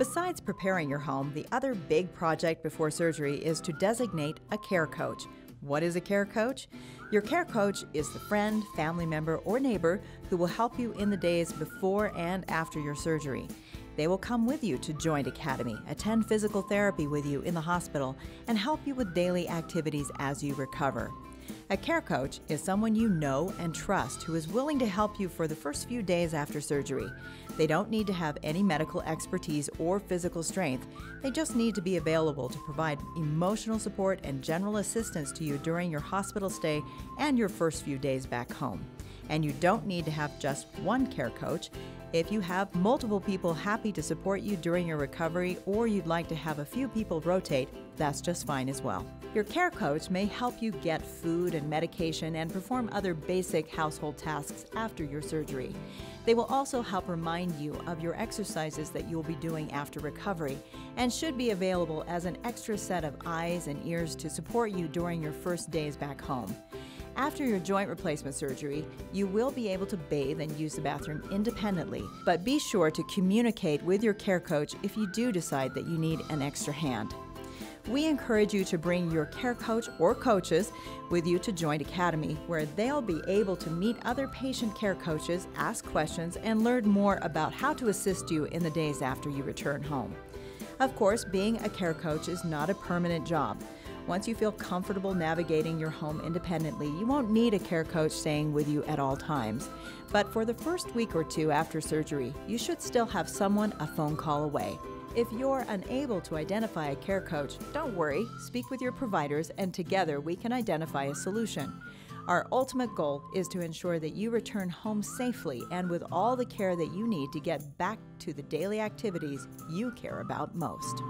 Besides preparing your home, the other big project before surgery is to designate a care coach. What is a care coach? Your care coach is the friend, family member, or neighbor who will help you in the days before and after your surgery. They will come with you to Joint Academy, attend physical therapy with you in the hospital, and help you with daily activities as you recover. A care coach is someone you know and trust who is willing to help you for the first few days after surgery. They don't need to have any medical expertise or physical strength. They just need to be available to provide emotional support and general assistance to you during your hospital stay and your first few days back home. And you don't need to have just one care coach. If you have multiple people happy to support you during your recovery, or you'd like to have a few people rotate, that's just fine as well. Your care coach may help you get food and medication and perform other basic household tasks after your surgery. They will also help remind you of your exercises that you'll be doing after recovery, and should be available as an extra set of eyes and ears to support you during your first days back home. After your joint replacement surgery, you will be able to bathe and use the bathroom independently, but be sure to communicate with your care coach if you do decide that you need an extra hand. We encourage you to bring your care coach or coaches with you to Joint Academy, where they'll be able to meet other patient care coaches, ask questions, and learn more about how to assist you in the days after you return home. Of course, being a care coach is not a permanent job. Once you feel comfortable navigating your home independently, you won't need a care coach staying with you at all times. But for the first week or two after surgery, you should still have someone a phone call away. If you're unable to identify a care coach, don't worry, speak with your providers and together we can identify a solution. Our ultimate goal is to ensure that you return home safely and with all the care that you need to get back to the daily activities you care about most.